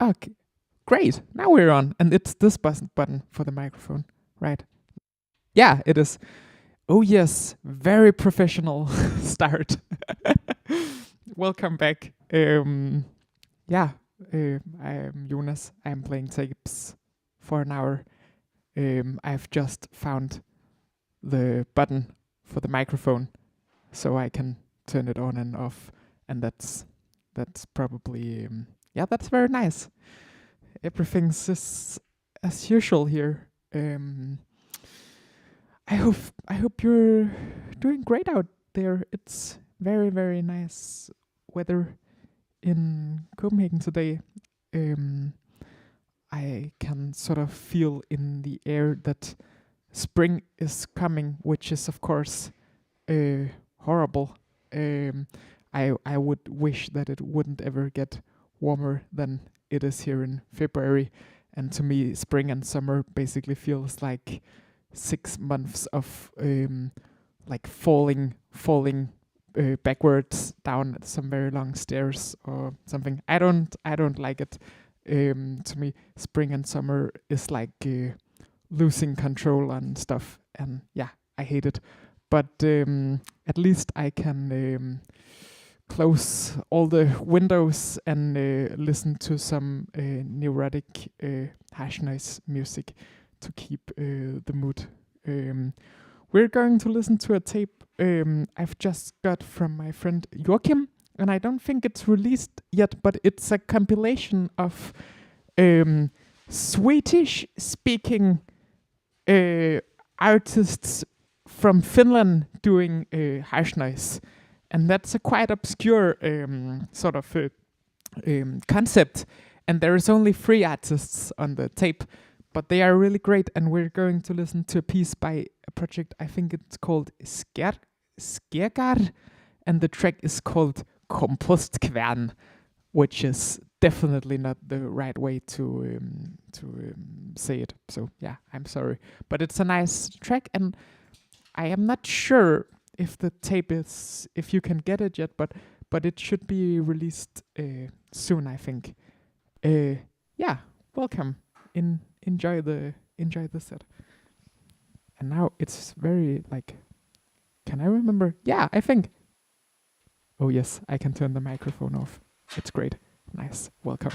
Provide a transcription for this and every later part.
Okay, great. Now we're on, and it's this button for the microphone, right? Yeah, it is. Oh yes, very professional start. Welcome back. Yeah, I am Jonas. I'm playing tapes for an hour. I've just found the button for the microphone, so I can turn it on and off, and that's probably yeah, that's very nice. Everything's just as usual here. Um, I hope I hope you're doing great out there. It's very nice weather in Copenhagen today. Um, I can sort of feel in the air that spring is coming, which is of course horrible. Um, I would wish that it wouldn't ever get warmer than it is here in February. And to me, spring and summer basically feels like 6 months of like falling backwards down some very long stairs or something. I don't like it. To me, spring and summer is like losing control on stuff, and yeah, I hate it. But at least I can close all the windows and listen to some neurotic hash noise music to keep the mood. We're going to listen to a tape I've just got from my friend Joachim, and I don't think it's released yet, but it's a compilation of Swedish speaking artists from Finland doing hash noise. And that's a quite obscure sort of concept. And there is only 3 artists on the tape, but they are really great. And we're going to listen to a piece by a project. I think it's called Skergar, and the track is called Kompostkvern, which is definitely not the right way to say it. So yeah, I'm sorry, but it's a nice track, and I am not sure if the tape is if you can get it yet, but it should be released soon, I think. Uh, yeah, welcome. Enjoy the set. And now it's very like, can I remember? Yeah, I think. Oh yes, I can turn the microphone off. It's great. Nice. Welcome.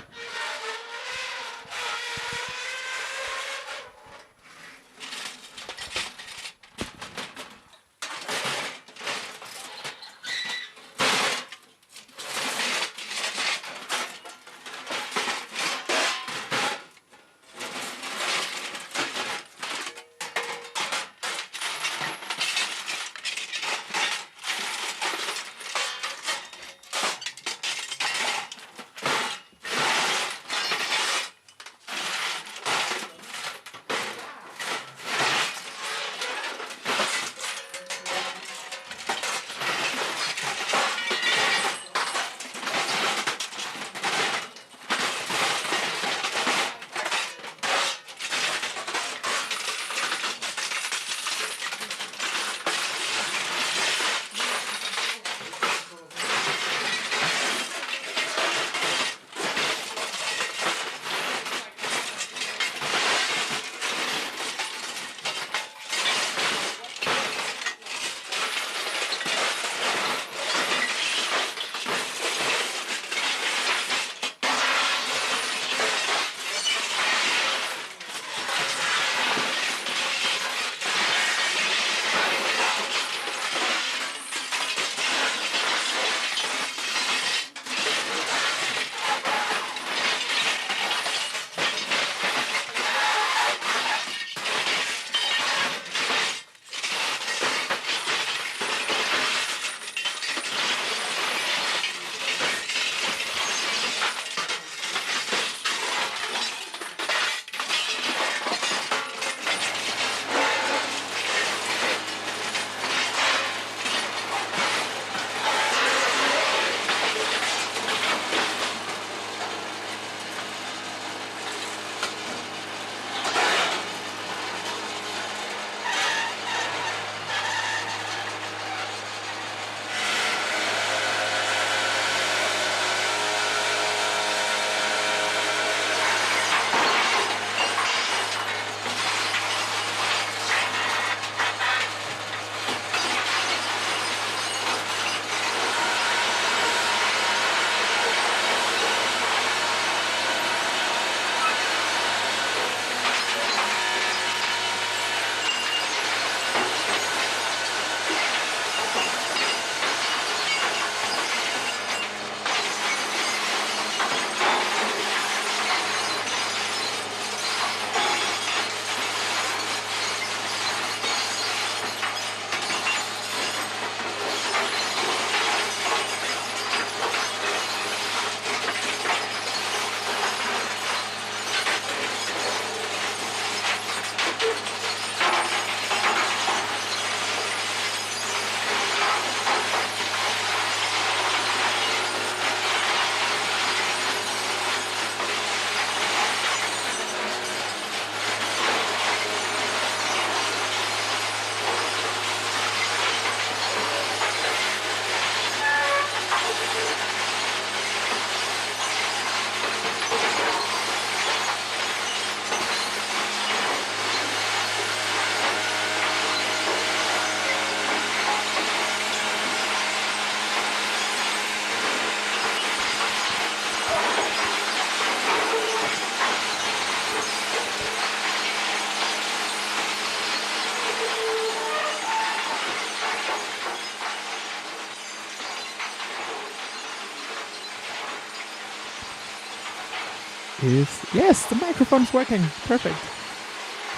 is yes, the microphone's working. Perfect.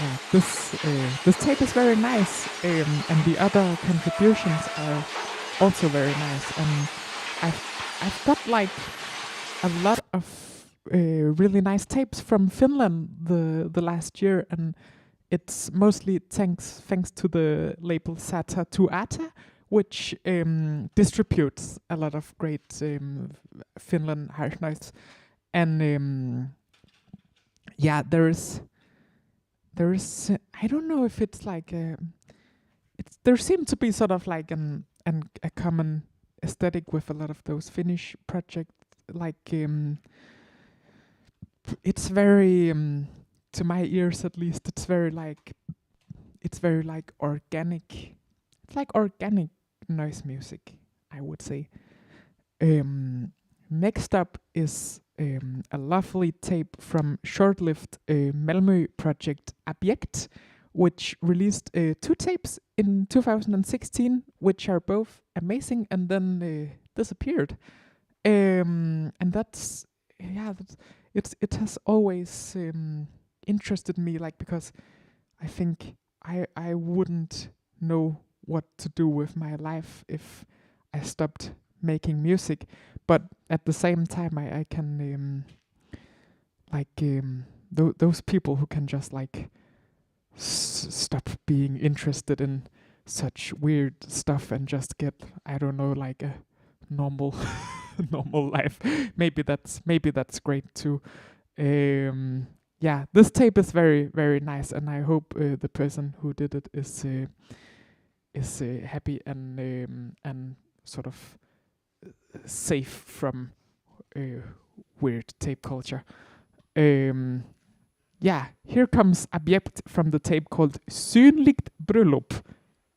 Yeah, this tape is very nice, and the other contributions are also very nice. And I've got like a lot of really nice tapes from Finland the last year, and it's mostly thanks to the label Sata Tuata, which distributes a lot of great Finland harsh noise. And yeah, there is I don't know if it's like it's there seemed to be sort of like an a common aesthetic with a lot of those Finnish projects. Like it's very to my ears at least, it's very like organic. It's like organic noise music, I would say. Next up is a lovely tape from short-lived Malmö project Objekt, which released two tapes in 2016, which are both amazing, and then disappeared. And that's yeah, it has always interested me, like because I think I wouldn't know what to do with my life if I stopped making music. But at the same time, I can like those people who can just like stop being interested in such weird stuff and just get, I don't know, like a normal normal life. Maybe that's great too. Yeah, this tape is very very nice, and I hope the person who did it is happy and sort of safe from uh, weird tape culture. Um, yeah, here comes Objekt from the tape called Synligt Bröllop,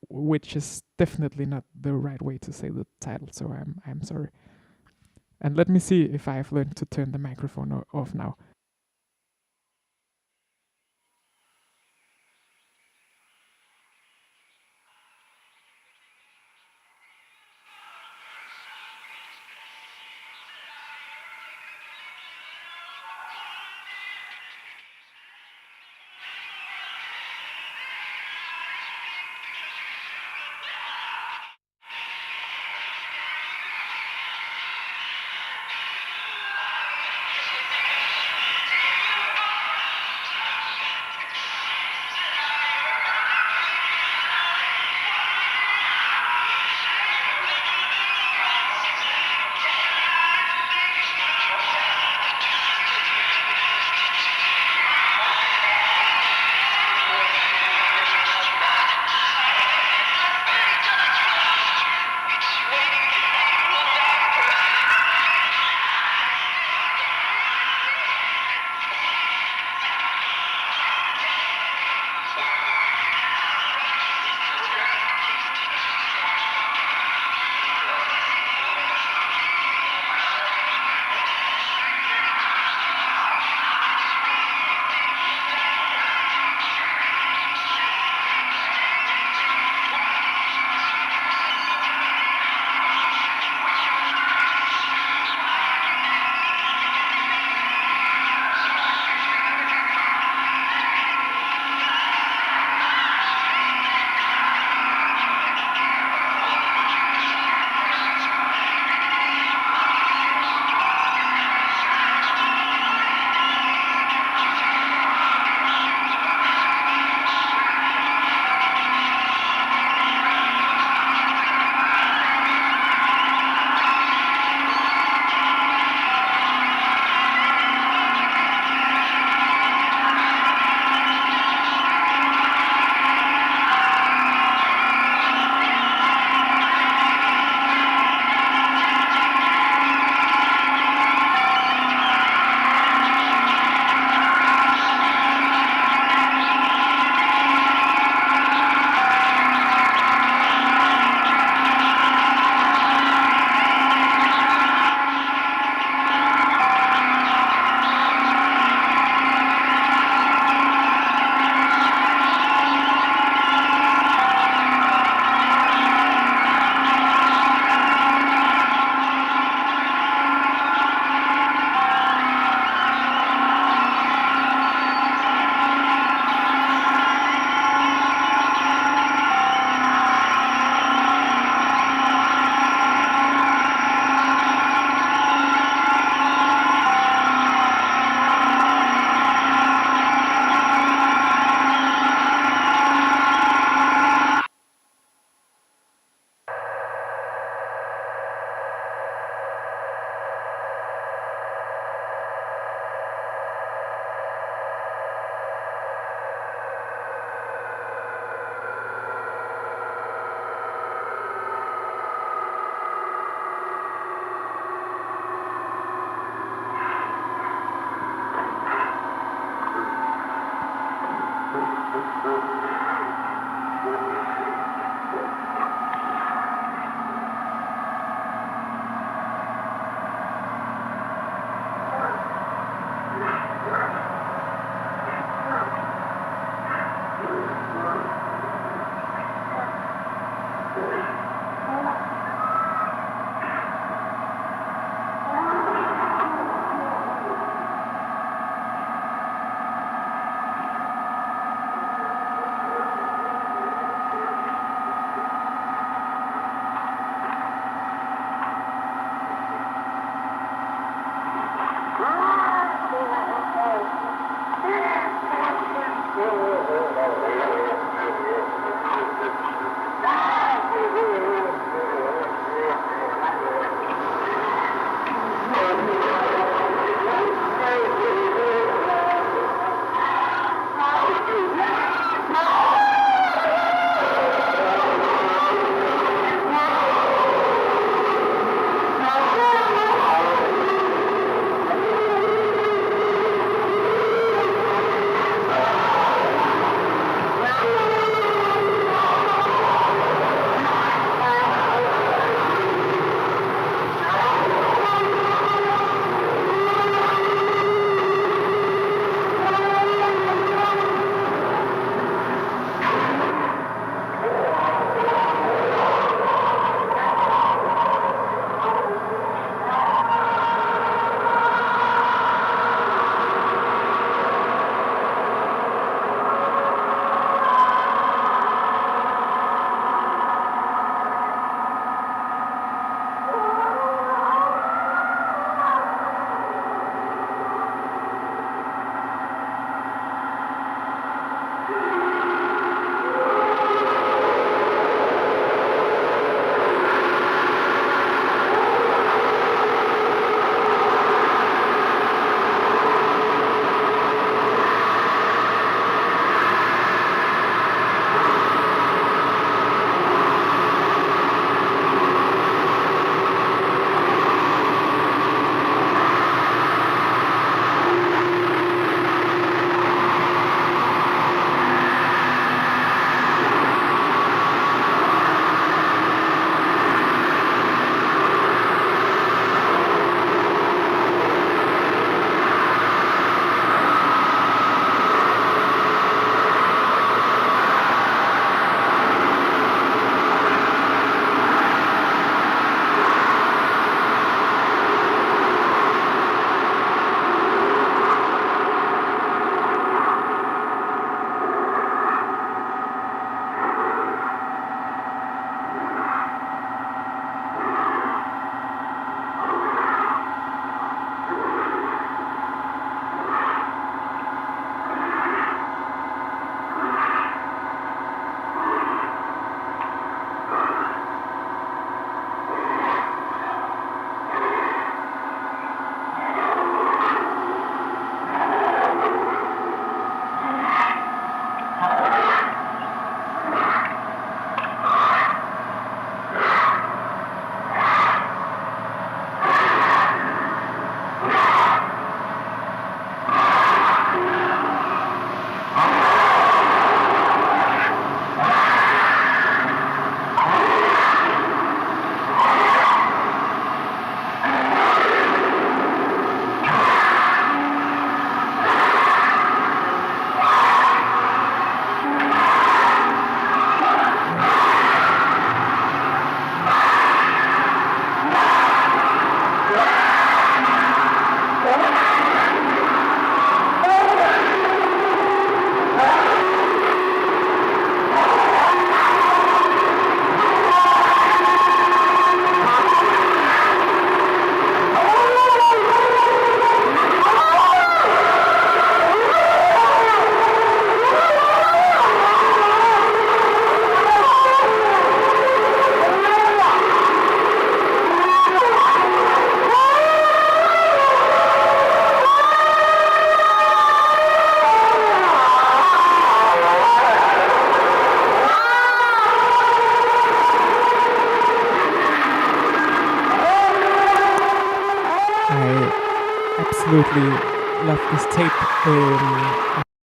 which is definitely not the right way to say the title, so I'm sorry. And let me see if I've learned to turn the microphone off now. absolutely love this tape.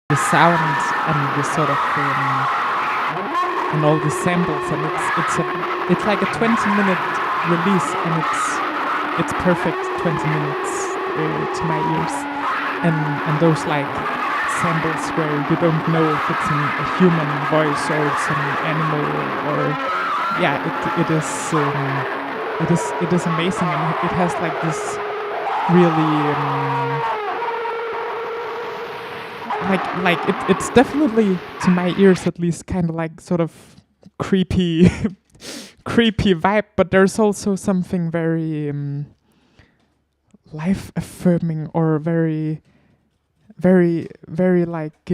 The sound and the sort of and all the samples, and it's like a 20-minute release, and it's perfect 20 minutes to my ears, and those like samples where you don't know if it's a human voice or it's an animal, or yeah, it is amazing, and it has like this really it's definitely, to my ears at least, kind of like sort of creepy creepy vibe, but there's also something very life affirming, or very like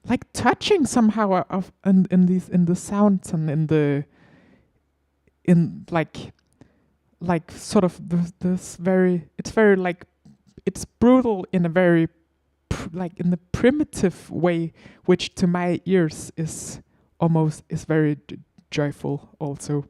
like touching somehow of in the sounds and in like sort of this very, it's very like, it's brutal in a very like in the primitive way, which to my ears is almost is very joyful also.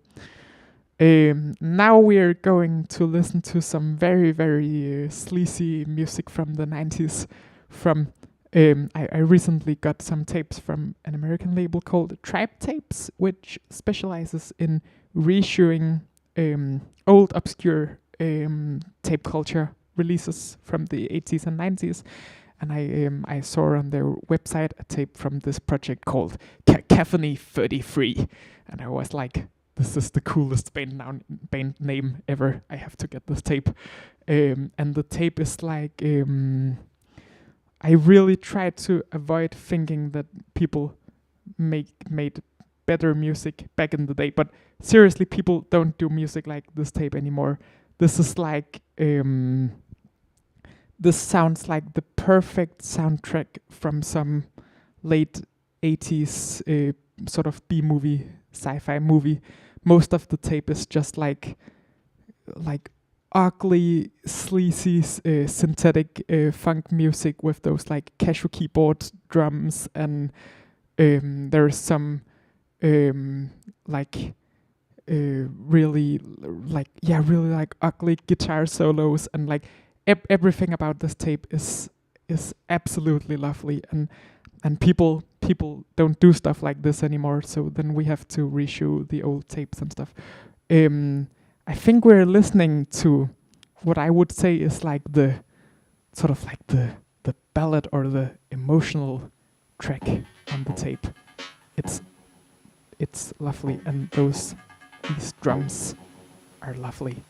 Now we're going to listen to some very, very sleazy music from the 90s. From I recently got some tapes from an American label called Tribe Tapes, which specializes in reissuing old, obscure tape culture releases from the 80s and 90s. And I saw on their website a tape from this project called Cacophony 33, and I was like, this is the coolest band name ever. I have to get this tape. And the tape is like, I really tried to avoid thinking that people made better music back in the day, but seriously, people don't do music like this tape anymore. This is like, this sounds like the perfect soundtrack from some late 80s sort of B movie, sci-fi movie. Most of the tape is just like ugly, sleazy, synthetic funk music with those like cashew keyboard drums, and there's some like really really like ugly guitar solos, and like everything about this tape is absolutely lovely, and people don't do stuff like this anymore, so then we have to reissue the old tapes and stuff. I think we're listening to what I would say is like the sort of like the ballad or the emotional track on the tape. It's lovely, and these drums are lovely.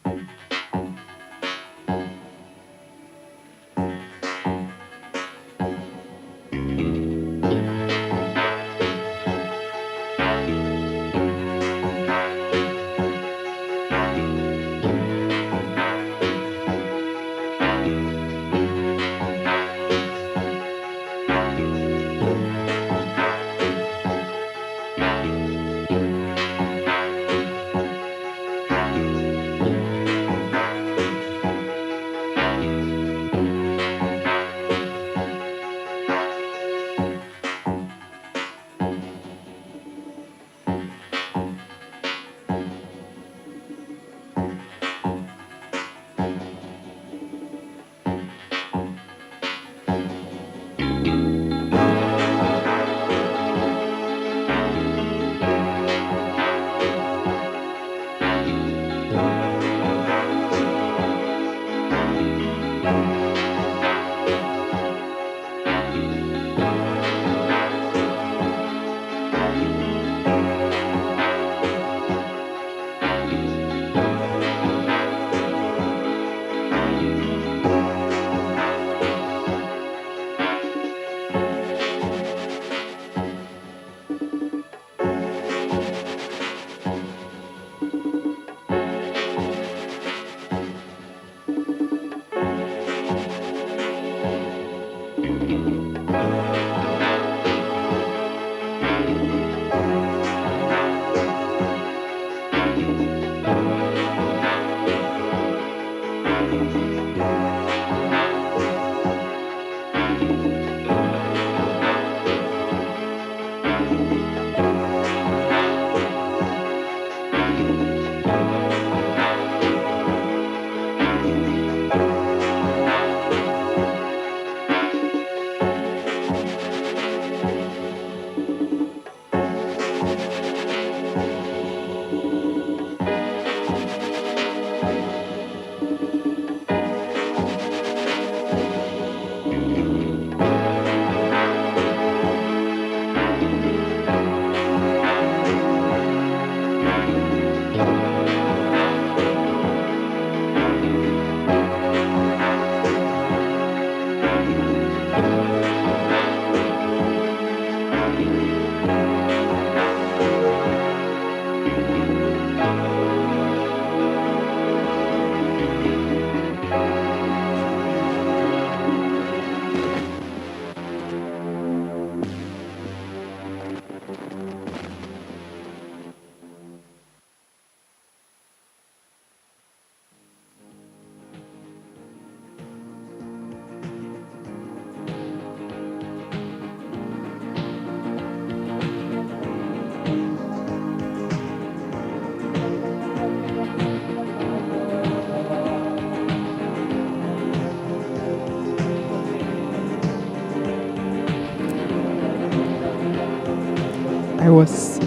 I was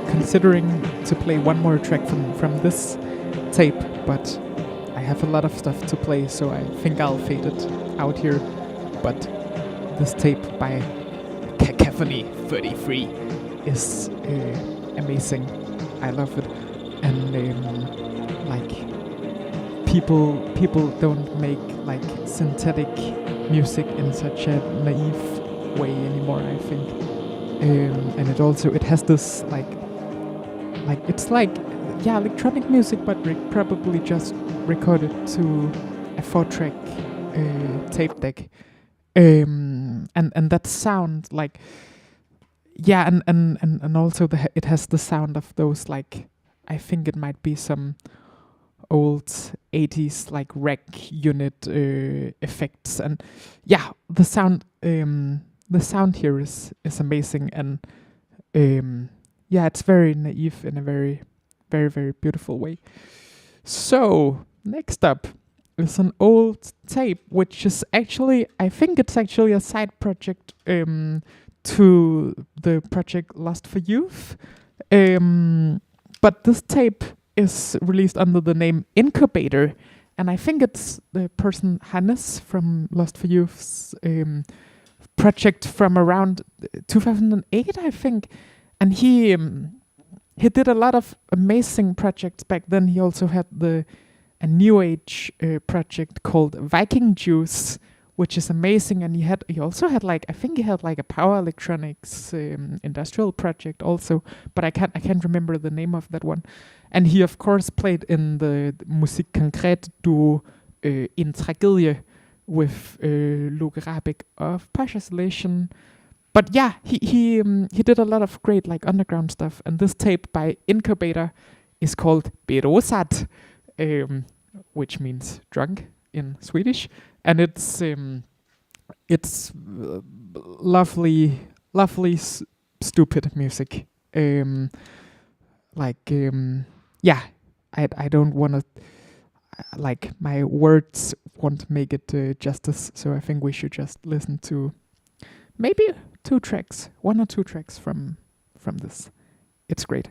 considering to play one more track from this tape, but I have a lot of stuff to play, so I think I'll fade it out here. But this tape by Cacophony 33 is amazing. I love it, and like people don't make like synthetic music in such a naive way anymore, I think. And it has this like it's like electronic music, but probably just recorded to a 4-track tape deck. And that sound like and also it has the sound of those, like, I think it might be some old 80s like rec unit effects, and the sound here is amazing, and it's very naive in a very, very, very beautiful way. So next up is an old tape, which is actually, I think it's actually a side project to the project Lost for Youth. But this tape is released under the name Incubator, and I think it's the person Hannes from Lost for Youth's project from around 2008, I think. And he did a lot of amazing projects back then. He also had a new age project called Viking Juice, which is amazing. And he also had like, I think he had like a power electronics industrial project also, but I can't remember the name of that one. And he of course played in the Musik Konkret duo In Tragedie with Loke Rabeck of Posh Isolation. But he did a lot of great like underground stuff, and this tape by Incubator is called Berosat, which means drunk in Swedish, and it's lovely, stupid music. I don't want to, like, my words won't make it justice, so I think we should just listen to maybe 2 tracks, 1 or 2 tracks from this. It's great.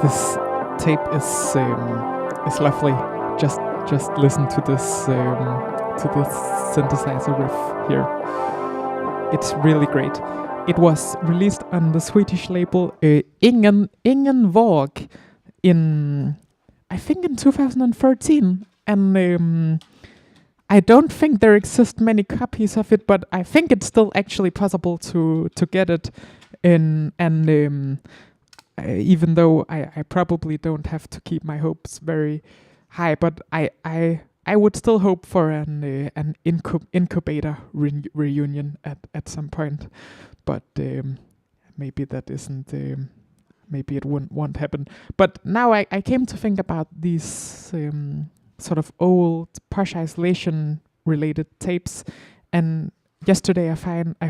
This tape is lovely. Just listen to this synthesizer riff here. It's really great. It was released on the Swedish label Ingen Våg in, I think, in 2013, and I don't think there exist many copies of it, but I think it's still actually possible to get it in, and even though I probably don't have to keep my hopes very high, but I would still hope for an incubator reunion at some point, but maybe that isn't. Maybe it won't happen. But now I came to think about these sort of old Posh Isolation related tapes, and yesterday I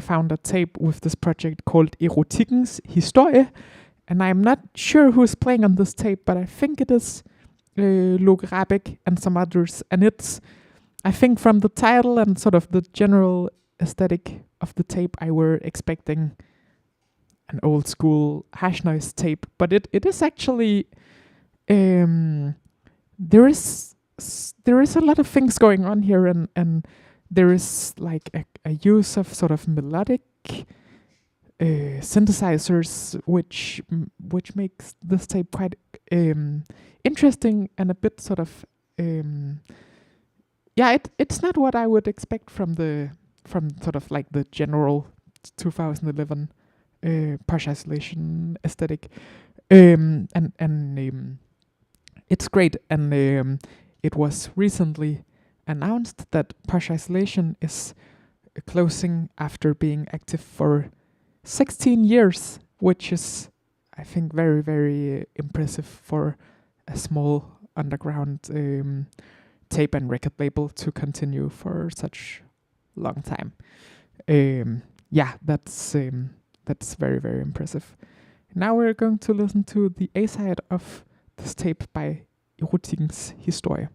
found a tape with this project called Erotikkens Historie, and I'm not sure who's playing on this tape, but I think it is Loke Rabeck and some others, and it's, I think, from the title and sort of the general aesthetic of the tape, I were expecting an old school hash noise tape, but it is actually there is a lot of things going on here, and there is like a use of sort of melodic synthesizers, which makes this tape quite interesting and a bit sort of it's not what I would expect from sort of like the general 2011 Posh Isolation aesthetic, and it's great, and it was recently announced that Posh Isolation is closing after being active for 16 years, which is, I think, very, very impressive for a small underground tape and record label to continue for such long time. That's very, very impressive. Now we're going to listen to the A-side of this tape by Erotikkens Historie.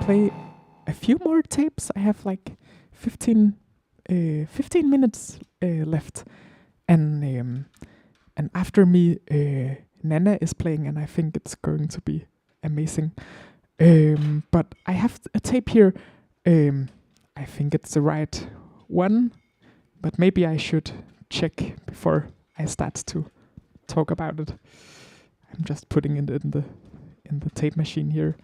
play a few more tapes. I have like 15 minutes left, and after me, Nana is playing, and I think it's going to be amazing. But I have a tape here. I think it's the right one, but maybe I should check before I start to talk about it. I'm just putting it in the tape machine here.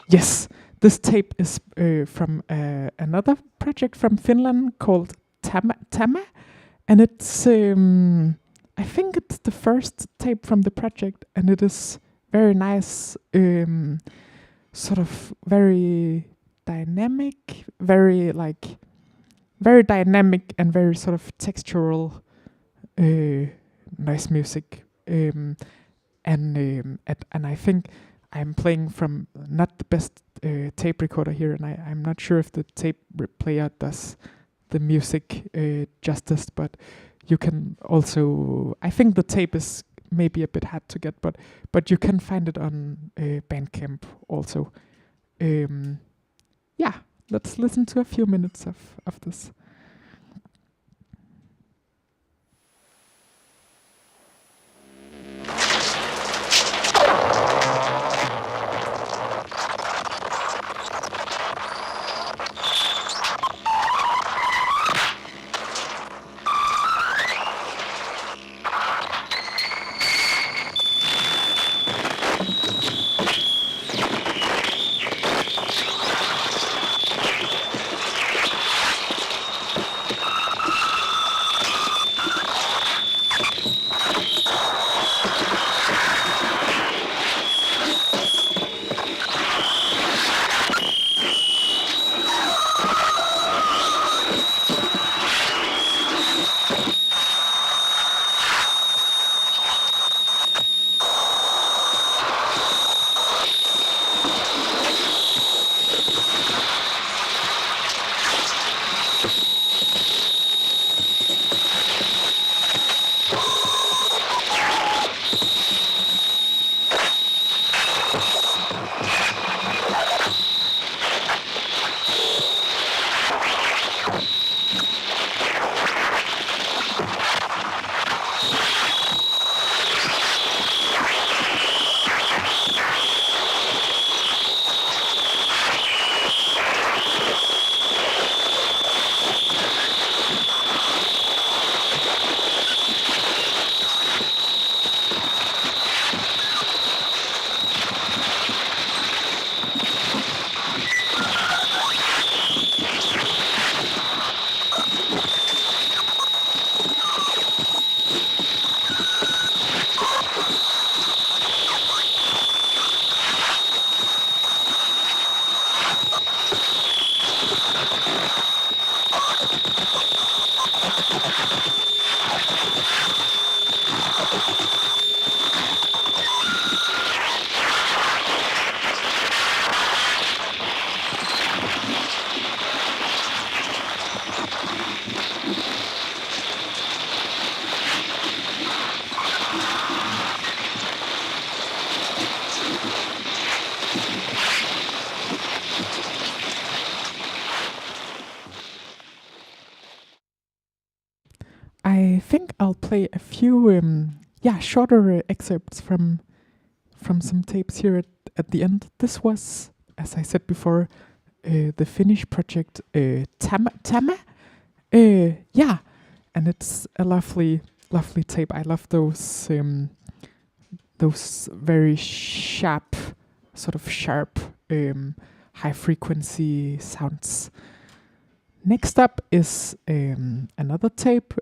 Yes, this tape is from another project from Finland called Tama, and it's I think it's the first tape from the project, and it is very nice, sort of very dynamic, very dynamic and very sort of textural nice music, and I think I'm playing from not the best tape recorder here, and I'm not sure if the tape player does the music justice, but you can also, I think the tape is maybe a bit hard to get, but you can find it on Bandcamp also. Yeah, let's listen to a few minutes of this. I think I'll play a few shorter excerpts from some tapes here at the end. This was, as I said before, the Finnish project Tama. And it's a lovely tape. I love those very sharp, high frequency sounds. Next up is another tape.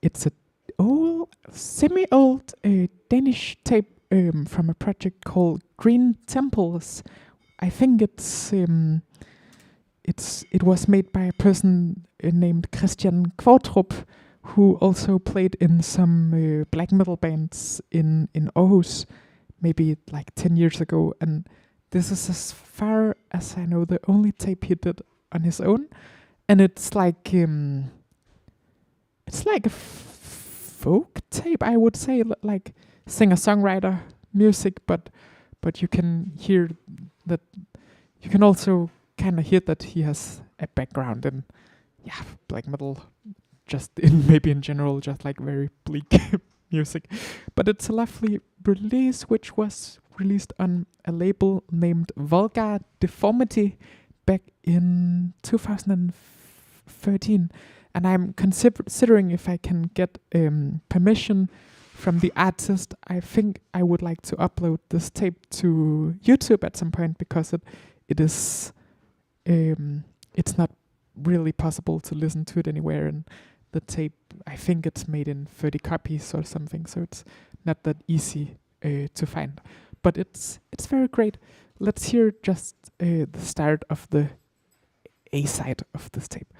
It's a semi-old Danish tape from a project called Green Temples. I think it was made by a person named Christian Kvartrup, who also played in some black metal bands in Aarhus, maybe like 10 years ago. And this is, as far as I know, the only tape he did on his own, and it's like a folk tape, I would say, like singer-songwriter music, but you can hear that. You can also kind of hear that he has a background in black metal, just in maybe in general, just like very bleak music. But it's a lovely release, which was released on a label named Vulgar Deformity back in 2013. And I'm considering if I can get permission from the artist. I think I would like to upload this tape to YouTube at some point, because it is it's not really possible to listen to it anywhere, and the tape, I think it's made in 30 copies or something, so it's not that easy to find. But it's very great. Let's hear just the start of the A side of this tape.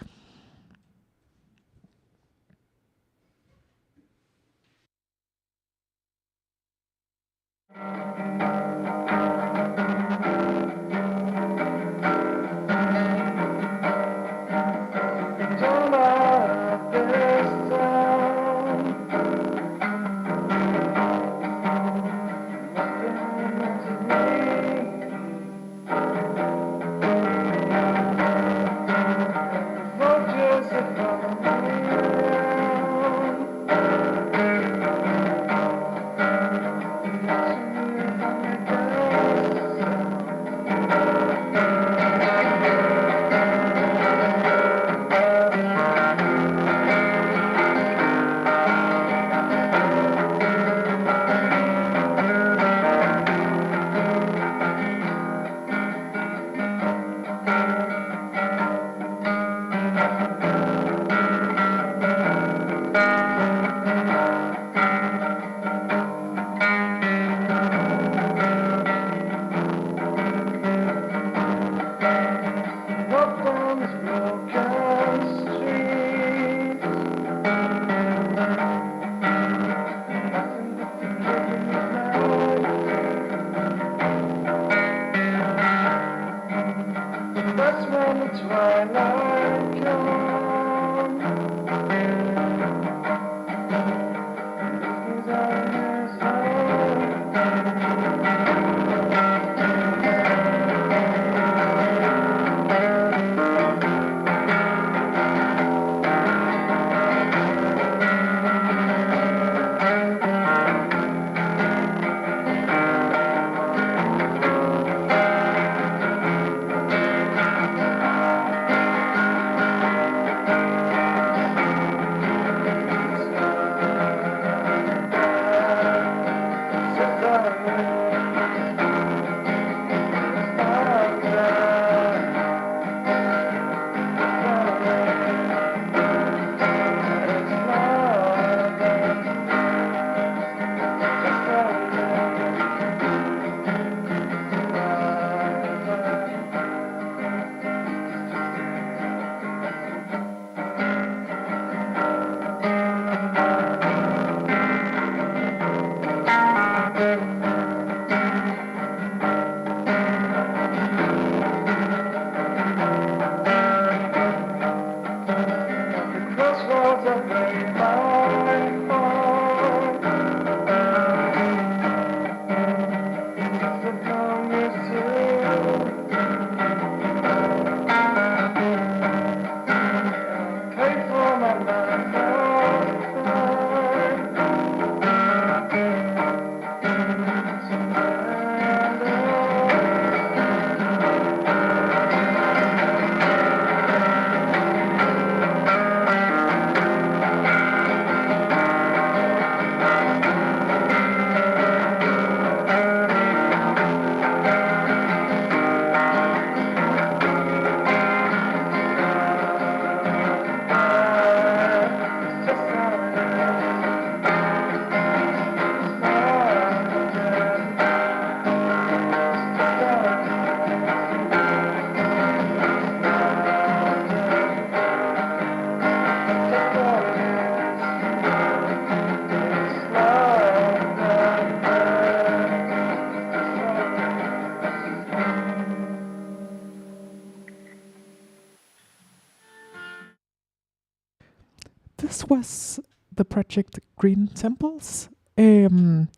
This was the project Green Temples. And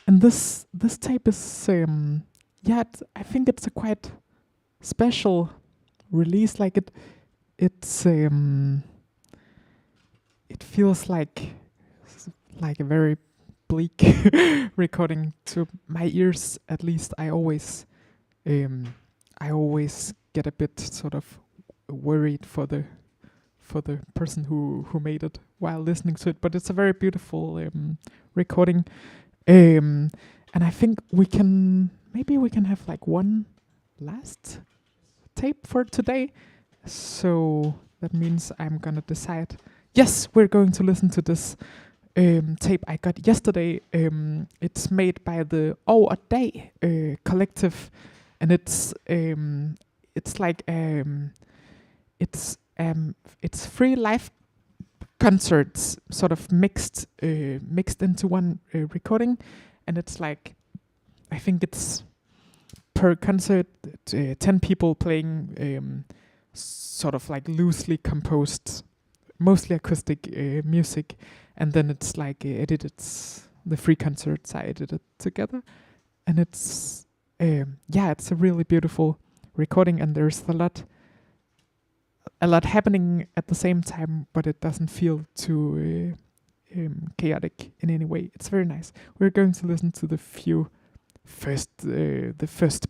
this tape is I think it's a quite special release. Like it's it feels like a very bleak recording to my ears. At least I always get a bit sort of worried for the person who made it while listening to it. But it's a very beautiful recording. And I think we can have like one last tape for today. So that means I'm gonna decide. Yes, we're going to listen to this tape I got yesterday. It's made by the A Day collective, and it's free live concerts sort of mixed into one recording, and it's like, I think it's per concert 10 people playing sort of like loosely composed, mostly acoustic music, and then it's like edited. The free concerts are edited together, and it's it's a really beautiful recording, and there's a lot happening at the same time, but it doesn't feel too chaotic in any way. It's very nice. We're going to listen to the first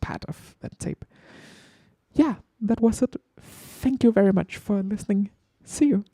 part of that tape. Yeah, that was it. Thank you very much for listening. See you.